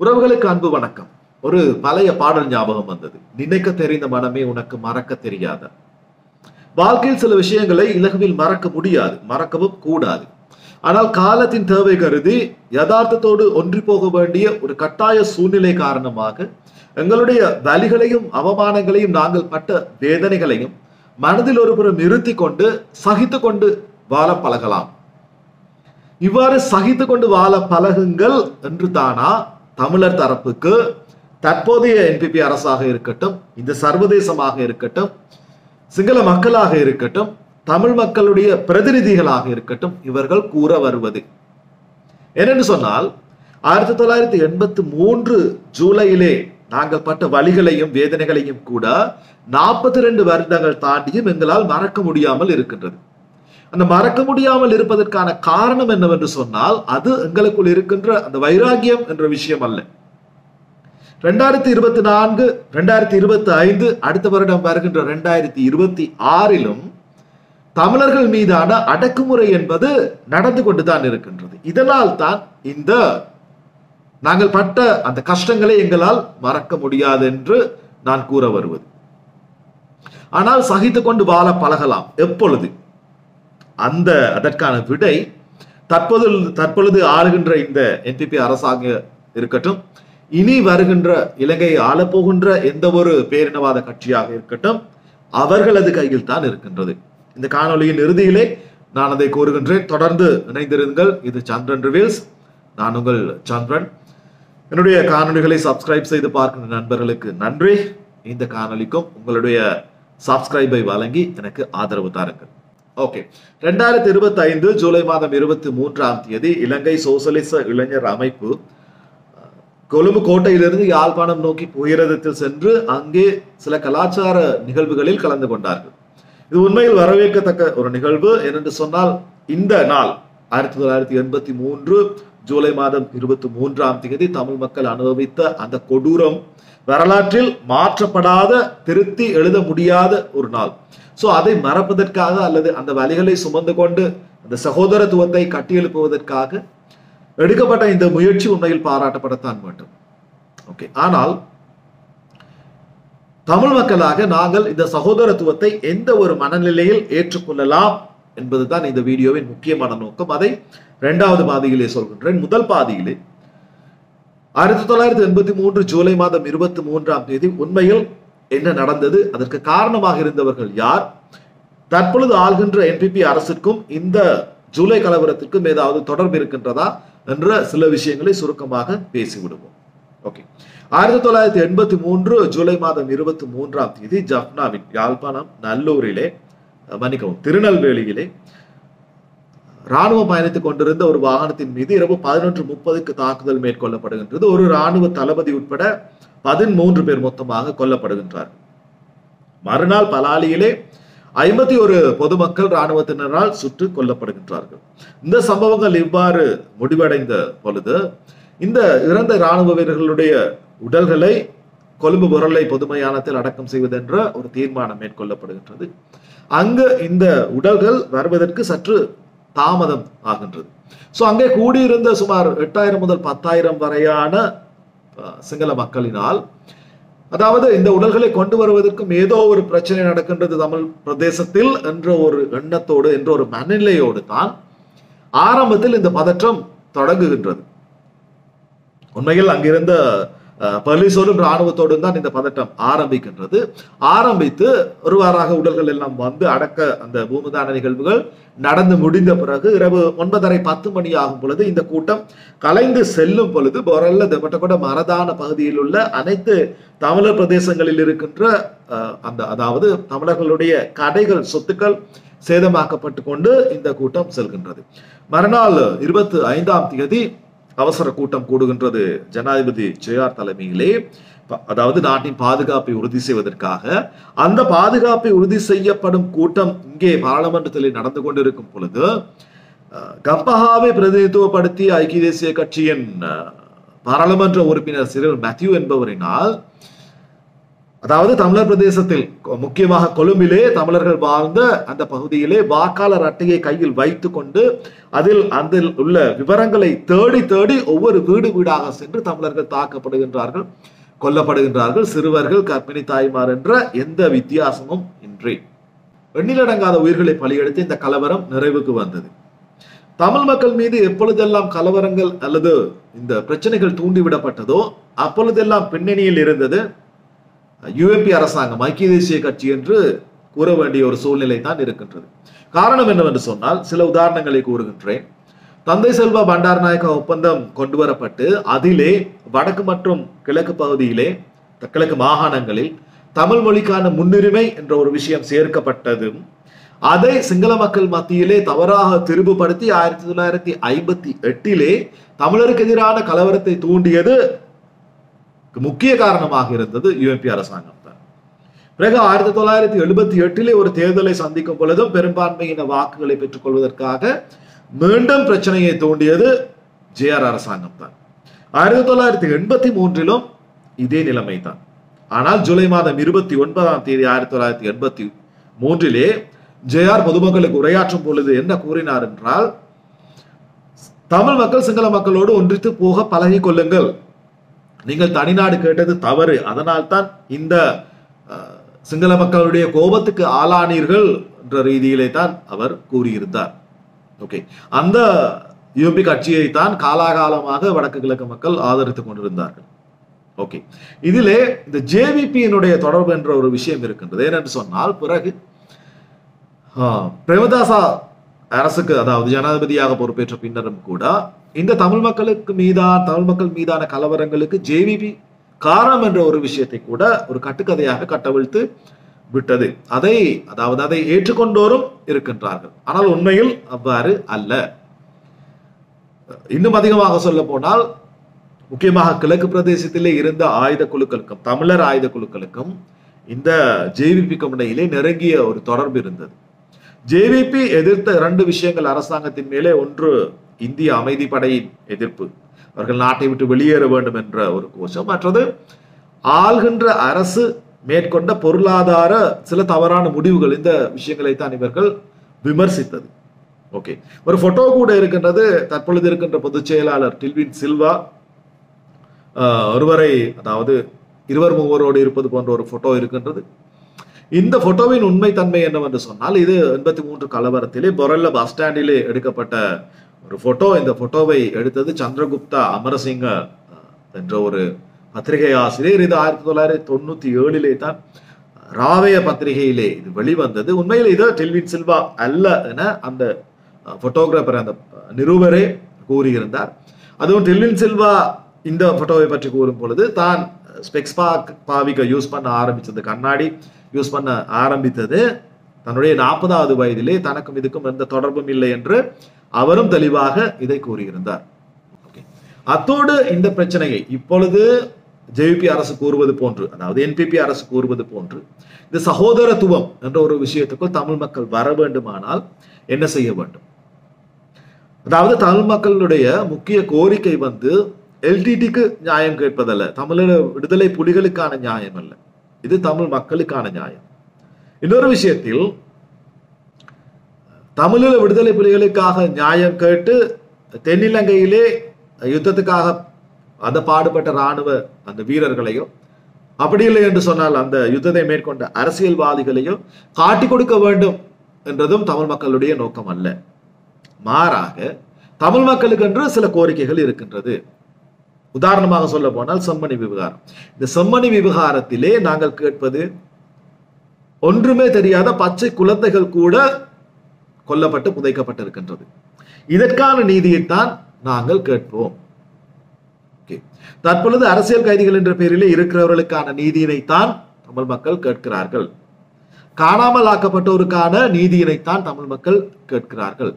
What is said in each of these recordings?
உறவுகளுக்கு அன்பு வணக்கம். ஒரு பழைய பாடல் ஞாபகம் வந்தது. நினைக்க தெரிந்த மனமே உனக்கு மறக்க தெரியாத. வாழ்க்கையில் சில விஷயங்களை இலகுவில் மறக்க முடியாது, மறக்கவும் கூடாது. ஆனால் காலத்தின் தேவை கருதி யதார்த்தத்தோடு ஒன்றி போக வேண்டிய ஒரு கட்டாய சூழ்நிலை காரணமாக எங்களுடைய வலிகளையும் அவமானங்களையும் நாங்கள் பட்ட வேதனைகளையும் மனதில் ஒருபுறம் நிறுத்தி கொண்டு சகித்து கொண்டு வாழ பழகலாம். இவ்வாறு சகித்து கொண்டு வாழ பழகுங்கள் என்று தானா தமிழர் தரப்புக்கு தற்போதைய என்பிபி அரசாக இருக்கட்டும், இந்த சர்வதேசமாக இருக்கட்டும், சிங்கள மக்களாக இருக்கட்டும், தமிழ் மக்களுடைய பிரதிநிதிகளாக இருக்கட்டும் இவர்கள் கூற வருவது என்னென்னு சொன்னால், 1983 ஜூலையிலே நாங்கள் பட்ட வலிகளையும் வேதனைகளையும் கூட 42 வருடங்கள் தாண்டியும் எங்களால் மறக்க முடியாமல் இருக்கின்றது. அந்த மறக்க முடியாமல் இருப்பதற்கான காரணம் என்னவென்று சொன்னால், அது எங்களுக்குள் இருக்கின்ற அந்த வைராகியம் என்ற விஷயம் அல்ல. 2024 2025 அடுத்த வருடம் வருகின்ற 2026 தமிழர்கள் மீதான அடக்குமுறை என்பது நடந்து கொண்டுதான் இருக்கின்றது. இதனால் தான் இந்த நாங்கள் பட்ட அந்த கஷ்டங்களை எங்களால் மறக்க முடியாது என்று நான் கூற வருவது. ஆனால் சகித்து கொண்டு வாழ பழகலாம். எப்பொழுது? அதற்கான விடை தற்பொழுது ஆளுகின்ற இந்த என்பிபி அரசாங்க இருக்கட்டும், இனி வருகின்ற இலங்கையை ஆளப்போகின்ற எந்த ஒரு பேரினவாத கட்சியாக இருக்கட்டும், அவர்களது கையில் தான் இருக்கின்றது. இந்த காணொலியின் இறுதியிலே நான் அதை கூறுகின்றேன். தொடர்ந்து இணைந்திருங்கள். இது சந்திரன் ரிவீல்ஸ். நான் உங்கள் சந்திரன். என்னுடைய காணொலிகளை சப்ஸ்கிரைப் செய்து பார்க்கின்ற நண்பர்களுக்கு நன்றி. இந்த காணொலிக்கும் உங்களுடைய சப்ஸ்கிரைபை வழங்கி எனக்கு ஆதரவு தாருங்கள். ஓகே, 2025 ஜூலை மாதம் 23ஆம் தேதி இலங்கை சோசலிச இளைஞர் அமைப்பு கொழும்பு கோட்டையிலிருந்து யாழ்ப்பாணம் நோக்கி புகையிரதத்தில் சென்று அங்கே சில கலாச்சார நிகழ்வுகளில் கலந்து கொண்டார்கள். இது உண்மையில் வரவேற்கத்தக்க ஒரு நிகழ்வு. ஏனென்று சொன்னால், இந்த நாள் 1983 ஜூலை மாதம் 23ஆம் தேதி தமிழ் மக்கள் அனுபவித்த அந்த கொடூரம் வரலாற்றில் மாற்றப்படாத, திருத்தி எழுத முடியாத ஒரு நாள். சோ அதை மறப்பதற்காக அல்லது அந்த வலிகளை சுமந்து கொண்டு அந்த சகோதரத்துவத்தை கட்டியெழுப்புவதற்காக எடுக்கப்பட்ட இந்த முயற்சி உண்மையில் பாராட்டப்படத்தான் வேண்டும். ஓகே, ஆனால் தமிழ் மக்களாக நாங்கள் இந்த சகோதரத்துவத்தை எந்த ஒரு மனநிலையில் ஏற்றுக்கொள்ளலாம் என்பதுதான் இந்த வீடியோவின் முக்கியமான நோக்கம். அதை இரண்டாவது பாதியிலே சொல்கின்றேன். முதல் பாதியிலே 1983 ஜூலை மாதம் 23ஆம் தேதி உண்மையில் என்ன நடந்தது, அதற்கு காரணமாக இருந்தவர்கள் யார், தற்பொழுது ஆள்கின்ற என்பிபி அரசுக்கும் இந்த ஜூலை கலவரத்திற்கும் ஏதாவது தொடர்பு இருக்கின்றதா என்ற சில விஷயங்களை சுருக்கமாக பேசிவிடுவோம். ஓகே, 1983 ஜூலை மாதம் 23ஆம் தேதி ஜப்னாவின் யாழ்ப்பாணம் நல்லூரிலே திருநெல்வேலியிலே ராணுவம் பயணித்துக் கொண்டிருந்த ஒரு வாகனத்தின் மீது இரவு 11:30க்கு தாக்குதல் மேற்கொள்ளப்படுகின்றது. ஒரு ராணுவ தளபதி உட்பட 13 பேர் மொத்தமாக கொல்லப்படுகின்றார்கள். மறுநாள் பலாலியிலே 51 பொதுமக்கள் ராணுவத்தினரால் சுட்டு கொல்லப்படுகின்றார்கள். இந்த சம்பவங்கள் இவ்வாறு முடிவடைந்த பொழுது இந்த இறந்த ராணுவ வீரர்களுடைய உடல்களை கொழும்பு பொருளை பொதுமையானத்தில் அடக்கம் செய்வதென்ற ஒரு தீர்மானம் மேற்கொள்ளப்படுகின்றது. அங்கு இந்த உடல்கள் வருவதற்கு சற்று தாமதம் ஆகின்றது. சோ அங்கே கூடியிருந்த சுமார் 8000 முதல் 10,000 வரையான சிங்கள மக்களினால், அதாவது இந்த உடல்களை கொண்டு வருவதற்கும் ஏதோ ஒரு பிரச்சனை நடக்கின்றது தமிழ் பிரதேசத்தில் என்ற ஒரு எண்ணத்தோடு, என்ற ஒரு மனநிலையோடு தான் ஆரம்பத்தில் இந்த பதற்றம் தொடங்குகின்றது. உண்மையில் அங்கிருந்த போலீசோடும் இராணுவத்தோடும் தான் இந்த பதட்டம் ஆரம்பிக்கின்றது. ஆரம்பித்து ஒருவாறாக உடல்கள் எல்லாம் வந்து அடக்க அந்த பூமிதான நிகழ்வுகள் நடந்து முடிந்த பிறகு இரவு 9:30-10 மணி ஆகும் பொழுது இந்த கூட்டம் கலைந்து செல்லும் பொழுது பொரல்ல தெமட்டகொட மரதான பகுதியில் உள்ள அனைத்து தமிழர் பிரதேசங்களில் இருக்கின்ற அதாவது தமிழர்களுடைய கடைகள், சொத்துக்கள் சேதமாக்கப்பட்டு கொண்டு இந்த கூட்டம் செல்கின்றது. மறுநாள் 25ஆம் தேதி அவசர கூட்டம் கூடுகின்றது ஜனாதிபதி ஜெயார் தலைமையிலே. அதாவது நாட்டின் பாதுகாப்பை உறுதி செய்வதற்காக. அந்த பாதுகாப்பை உறுதி செய்யப்படும் கூட்டம் இங்கே பாராளுமன்றத்தில் நடந்து கொண்டிருக்கும் பொழுது கம்பஹாவை பிரதிநிதித்துவப்படுத்திய ஐக்கிய தேசிய கட்சியின் பாராளுமன்ற உறுப்பினர் சிறில் மேத்யூ என்பவரினால் அதாவது தமிழர் பிரதேசத்தில் முக்கியமாக கொழும்பிலே தமிழர்கள் வாழ்ந்த அந்த பகுதியிலே வாக்காளர் அட்டையை கையில் வைத்துக் கொண்டு அதில் உள்ள விவரங்களை தேடி தேடி ஒவ்வொரு வீடு வீடாக சென்று தமிழர்கள் தாக்கப்படுகின்றார்கள், கொல்லப்படுகின்றார்கள். சிறுவர்கள், கர்ப்பிணி தாய்மார் என்ற எந்த வித்தியாசமும் இன்றி எண்ணிலடங்காத உயிர்களை பலியெடுத்து இந்த கலவரம் நிறைவுக்கு வந்தது. தமிழ் மக்கள் மீது எப்பொழுதெல்லாம் கலவரங்கள் அல்லது இந்த பிரச்சனைகள் தூண்டிவிடப்பட்டதோ அப்பொழுதெல்லாம் பின்னணியில் இருந்தது யுஎன்பி அரசாங்கம், ஐக்கிய தேசிய கட்சி என்று கூற வேண்டிய ஒரு சூழ்நிலை தான் இருக்கின்றது. காரணம் என்னவென்று சொன்னால் சில உதாரணங்களை கூறுகின்றேன். தந்தை செல்வா பண்டாரநாயக்க ஒப்பந்தம் கொண்டு வரப்பட்டு அதிலே வடக்கு மற்றும் கிழக்கு பகுதியிலே, கிழக்கு மாகாணங்களில் தமிழ் மொழிக்கான முன்னுரிமை என்ற ஒரு விஷயம் சேர்க்கப்பட்டதும் அதை சிங்கள மக்கள் மத்தியிலே தவறாக திரும்புபடுத்தி 1958 தமிழருக்கு எதிரான கலவரத்தை தூண்டியது முக்கிய காரணமாக இருந்தது யுஎன்பி அரசாங்கம் தான். பிறகு 1978 ஒரு தேர்தலை சந்திக்கும் பொழுதும் பெரும்பான்மையின வாக்குகளை பெற்றுக் கொள்வதற்காக மீண்டும் பிரச்சனையை தூண்டியது ஜேஆர் அரசாங்கம் தான். 1983 இதே நிலைமை தான். ஆனால் ஜூலை மாதம் 29 1983 ஜேஆர் பொதுமக்களுக்கு உரையாற்றும் பொழுது என்ன கூறினார் என்றால், தமிழ் மக்கள் சிங்கள மக்களோடு ஒன்றித்து போக பழகி கொள்ளுங்கள், நீங்கள் தனிநாடு கேட்டது தவறு, அதனால் தான் இந்த சிங்கள மக்களுடைய கோபத்துக்கு ஆளானீர்கள் என்ற ரீதியிலே தான் அவர் கூறியிருந்தார். ஓகே, அந்த யுஎன்பி கட்சியை தான் காலாகாலமாக வடக்கு கிழக்கு மக்கள் ஆதரித்துக் கொண்டிருந்தார்கள். ஓகே, இதிலே இந்த ஜேவிபியினுடைய தொடர்பு என்ற ஒரு விஷயம் இருக்கின்றது. ஏனென்று சொன்னால் பிறகு பிரேமதாசா அரசுக்கு, அதாவது ஜனாதிபதியாக பொறுப்பேற்ற பின்னரும் கூட இந்த தமிழ் மக்கள் மீதான கலவரங்களுக்கு ஜேவிபி காரணம் என்ற ஒரு விஷயத்தை கூட ஒரு கட்டுக்கதையாக கட்டவிழ்த்து விட்டது. அதை ஏற்றுக்கொண்டோரும் இருக்கின்றார்கள். ஆனால் உண்மையில் அவ்வாறு அல்ல. இன்னும் அதிகமாக சொல்ல போனால் முக்கியமாக கிழக்கு பிரதேசத்திலே இருந்த ஆயுத குழுக்களுக்கும் தமிழர் ஆயுத குழுக்களுக்கும் இந்த ஜேவிபிக்கும் இடையிலே நெருங்கிய ஒரு தொடர்பு இருந்தது. ஜேவிபி எதிர்த்த 2 விஷயங்கள் அரசாங்கத்தின் மேலே, ஒன்று இந்திய அமைதி படையின் எதிர்ப்பு, அவர்கள் நாட்டை விட்டு வெளியேற வேண்டும் என்ற ஒரு கோஷம், மற்றது ஆள்கின்ற அரசு மேற்கொண்ட பொருளாதார சில தவறான முடிவுகள். இந்த விஷயங்களை தான் இவர்கள் விமர்சித்தது. ஓகே, ஒரு போட்டோ கூட இருக்கின்றது. தற்பொழுது இருக்கின்ற பொதுச் செயலாளர் டில்வின் சில்வா ஒருவரை, அதாவது இருவர் மூவரோடு இருப்பது போன்ற ஒரு போட்டோ இருக்கின்றது. இந்த போட்டோவின் உண்மை தன்மை என்னவென்று சொன்னால், இது 83 கலவரத்திலே பொரல்ல பஸ் ஸ்டாண்டிலே எடுக்கப்பட்ட ஒரு போட்டோ. இந்த போட்டோவை எடுத்தது சந்திரகுப்தா அமரசிங்க என்ற ஒரு பத்திரிகை ஆசிரியர். இது 1997 தான் ராவய பத்திரிகையிலே இது வெளிவந்தது. உண்மையில் இது டில்வின் சில்வா அல்ல என அந்த போட்டோகிராஃபர், அந்த நிருபரே கூறியிருந்தார். அதுவும் டில்வின் சில்வா இந்த போட்டோவை பற்றி கூறும் பொழுது தான் ஸ்பெக்ஸ் பாவிக்க யூஸ் பண்ண ஆரம்பித்தது, கண்ணாடி யூஸ் பண்ண ஆரம்பித்தது தன்னுடைய 40வது வயதிலே, தனக்கும் இதுக்கும் எந்த தொடர்பும் இல்லை என்று அவரும் தெளிவாக இதை கூறியிருந்தார். அத்தோடு இந்த பிரச்சனையை இப்பொழுது ஜேவிபி அரசு கூறுவது போன்று, அதாவது என்பிபி அரசு கூறுவது போன்று இந்த சகோதரத்துவம் என்ற ஒரு விஷயத்துக்குள் தமிழ் மக்கள் வர வேண்டுமானால் என்ன செய்ய வேண்டும்? அதாவது தமிழ் மக்களுடைய முக்கிய கோரிக்கை எல்டிடிக்கு நியாயம் கேட்பதல்ல, தமிழர் விடுதலை புலிகளுக்கான நியாயம் அல்ல, இது தமிழ் மக்களுக்கான நியாயம். இன்னொரு விஷயத்தில் தமிழீழ விடுதலை புலிகளுக்காக நியாயம் கேட்டு தென்னிலங்கையிலே யுத்தத்துக்காக அந்த பாடுபட்ட இராணுவ அந்த வீரர்களையோ, அப்படி இல்லை என்று சொன்னால் அந்த யுத்தத்தை மேற்கொண்ட அரசியல்வாதிகளையோ காட்டி கொடுக்க வேண்டும் என்றதும் தமிழ் மக்களுடைய நோக்கம் அல்ல. மாறாக தமிழ் மக்களுக்கு என்று சில கோரிக்கைகள் இருக்கின்றது. உதாரணமாக சொல்ல போனால் செம்மணி விவகாரம். இந்த செம்மணி விவகாரத்திலே நாங்கள் கேட்பது, ஒன்றுமே தெரியாத பச்சை குழந்தைகள் கூட கொல்லப்பட்டு புதைக்கப்பட்டிருக்கின்றது. இதற்கான நீதியைத்தான் நாங்கள் கேட்போம். தற்பொழுது அரசியல் கைதிகள் என்ற பெயரிலே இருக்கிறவர்களுக்கான நீதியினைத்தான் தமிழ் மக்கள் கேட்கிறார்கள். காணாமல் ஆக்கப்பட்டோருக்கான நீதியினைத்தான் தமிழ் மக்கள் கேட்கிறார்கள்.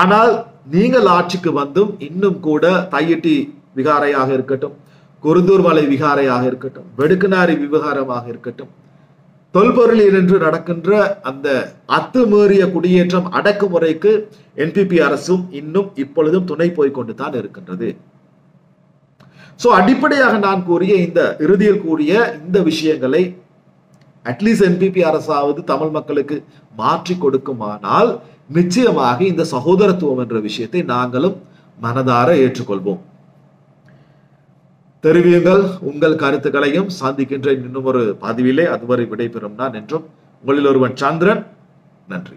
ஆனால் நீங்கள் ஆட்சிக்கு வந்தும் இன்னும் கூட தையிட்டி விகாரையாக இருக்கட்டும், குருந்தூர் மலை விகாரையாக இருக்கட்டும், வெடுக்குநாரி விவகாரமாக இருக்கட்டும், தொல்பொருளில் என்று நடக்கின்ற அந்த அத்துமீறிய குடியேற்றம் அடக்குமுறைக்கு என்பிபி அரசும் இன்னும் இப்பொழுதும் துணை போய்கொண்டு தான் இருக்கின்றது. சோ அடிப்படையாக நான் கூறிய இந்த இறுதியில் கூறிய இந்த விஷயங்களை அட்லீஸ்ட் என்பிபி அரசாவது தமிழ் மக்களுக்கு மாற்றி கொடுக்குமானால் நிச்சயமாக இந்த சகோதரத்துவம் என்ற விஷயத்தை நாங்களும் மனதார ஏற்றுக்கொள்வோம். தெரிவியுங்கள் உங்கள் கருத்துக்களையும். சந்திக்கின்ற இன்னும் ஒரு பதிவிலே அதுவரை விடைபெறும் நான் என்றும் உங்களில் ஒருவன் சந்திரன். நன்றி.